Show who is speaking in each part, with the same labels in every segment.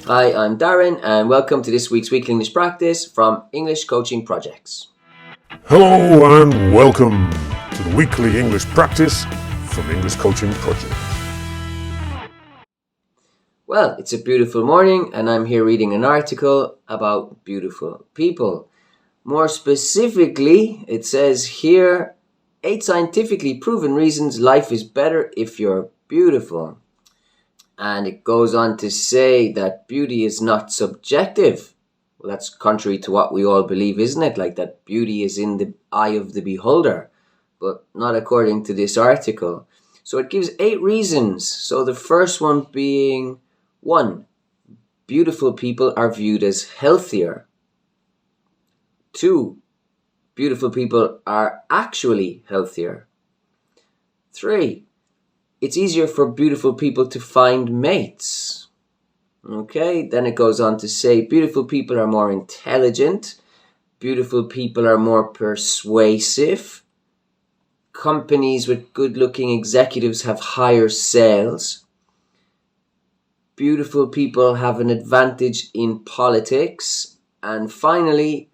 Speaker 1: Hi, I'm Darren, and welcome to this week's weekly English practice from English Coaching Projects.
Speaker 2: Hello and welcome to the weekly English practice from English Coaching Project.
Speaker 1: Well, it's a beautiful morning, and I'm here reading an article about beautiful people. More specifically, it says here 8 scientifically proven reasons life is better if you're beautiful. And it goes on to say that beauty is not subjective. Well, that's contrary to what we all believe, isn't it? Like that beauty is in the eye of the beholder, but not according to this article. So it gives 8 reasons. So the first one being 1. Beautiful people are viewed as healthier. 2. Beautiful people are actually healthier. 3. It's easier for beautiful people to find mates. Okay, then it goes on to say beautiful people are more intelligent. Beautiful people are more persuasive. Companies with good-looking executives have higher sales. Beautiful people have an advantage in politics. And finally,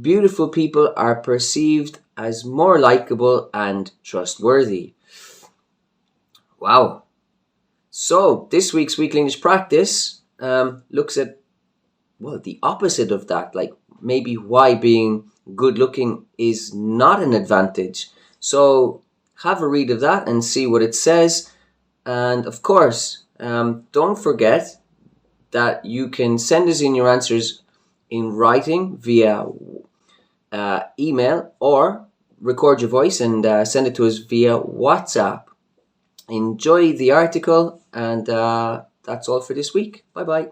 Speaker 1: beautiful people are perceived as more likable and trustworthy. Wow. So this week's weekly English practice looks at, the opposite of that. Like maybe why being good looking is not an advantage. So have a read of that and see what it says. And of course, don't forget that you can send us in your answers in writing via email or record your voice and send it to us via WhatsApp. Enjoy the article, and that's all for this week. Bye-bye.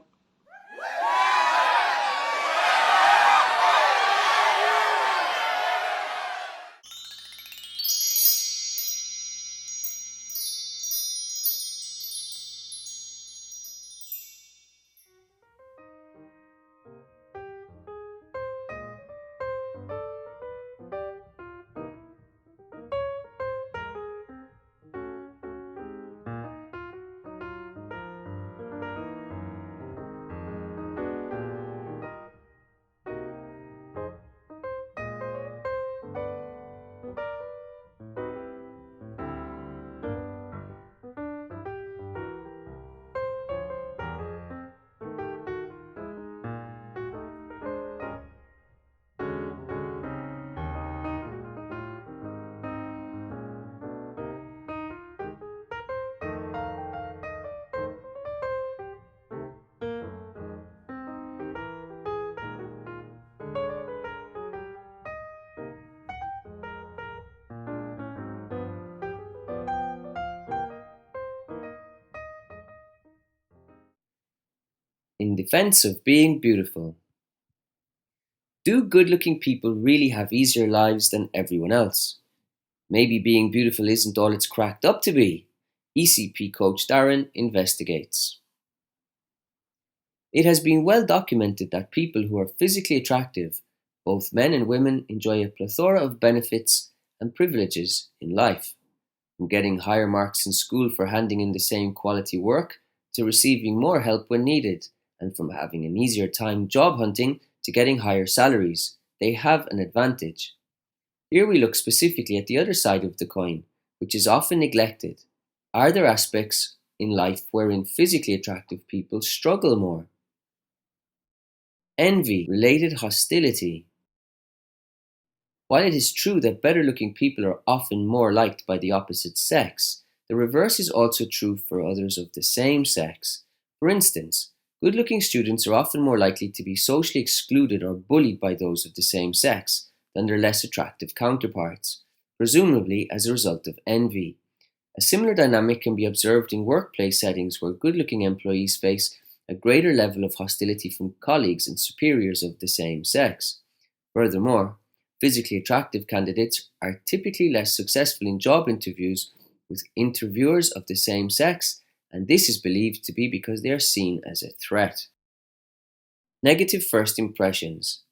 Speaker 1: In defense of being beautiful. Do good-looking people really have easier lives than everyone else? Maybe being beautiful isn't all it's cracked up to be. ECP coach Darren investigates. It has been well documented that people who are physically attractive, both men and women, enjoy a plethora of benefits and privileges in life, from getting higher marks in school for handing in the same quality work to receiving more help when needed, and from having an easier time job hunting to getting higher salaries. They have an advantage. Here we look specifically at the other side of the coin, which is often neglected. Are there aspects in life wherein physically attractive people struggle more? Envy-related hostility. While it is true that better-looking people are often more liked by the opposite sex, the reverse is also true for others of the same sex. For instance, good-looking students are often more likely to be socially excluded or bullied by those of the same sex than their less attractive counterparts, presumably as a result of envy. A similar dynamic can be observed in workplace settings where good-looking employees face a greater level of hostility from colleagues and superiors of the same sex. Furthermore, physically attractive candidates are typically less successful in job interviews with interviewers of the same sex, and this is believed to be because they are seen as a threat. Negative first impressions.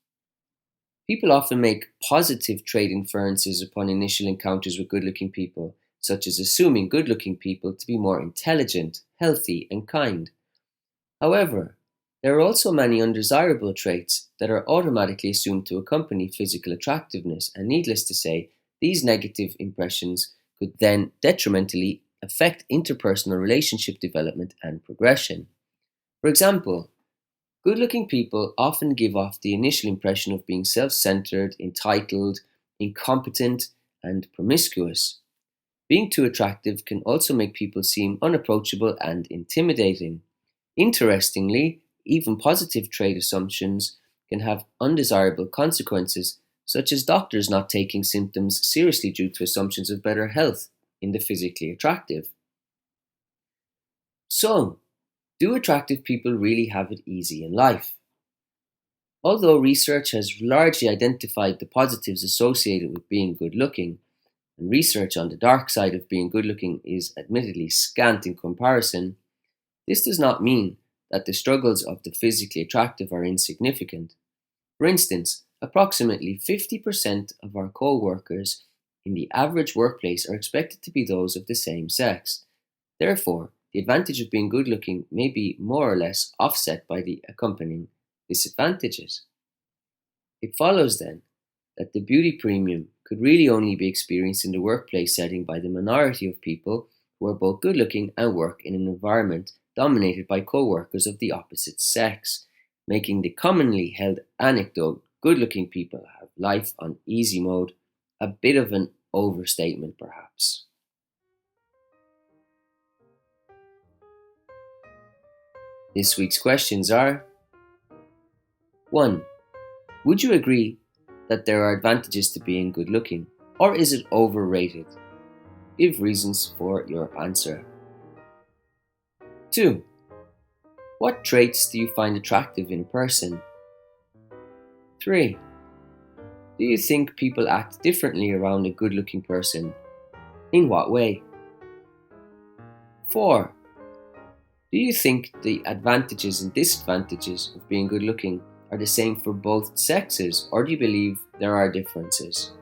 Speaker 1: People often make positive trait inferences upon initial encounters with good-looking people, such as assuming good-looking people to be more intelligent, healthy, and kind. However, There are also many undesirable traits that are automatically assumed to accompany physical attractiveness, and needless to say, these negative impressions could then detrimentally affect interpersonal relationship development and progression. For example, good looking people often give off the initial impression of being self centered, entitled, incompetent, and promiscuous. Being too attractive can also make people seem unapproachable and intimidating. Interestingly, even positive trait assumptions can have undesirable consequences, such as doctors not taking symptoms seriously due to assumptions of better health in the physically attractive. So, do attractive people really have it easy in life? Although research has largely identified the positives associated with being good looking, and research on the dark side of being good looking is admittedly scant in comparison, this does not mean that the struggles of the physically attractive are insignificant. For instance, approximately 50% of our co workers in the average workplace are expected to be those of the same sex. Therefore, the advantage of being good looking may be more or less offset by the accompanying disadvantages. It follows then that the beauty premium could really only be experienced in the workplace setting by the minority of people who are both good looking and work in an environment dominated by co workers of the opposite sex, making the commonly held anecdote good looking people have life on easy mode a bit of an overstatement, perhaps. This week's questions are: 1. Would you agree that there are advantages to being good looking, or is it overrated? Give reasons for your answer. 2. What traits do you find attractive in a person? 3. Do you think people act differently around a good looking person? In what way? 4. Do you think the advantages and disadvantages of being good looking are the same for both sexes, or do you believe there are differences?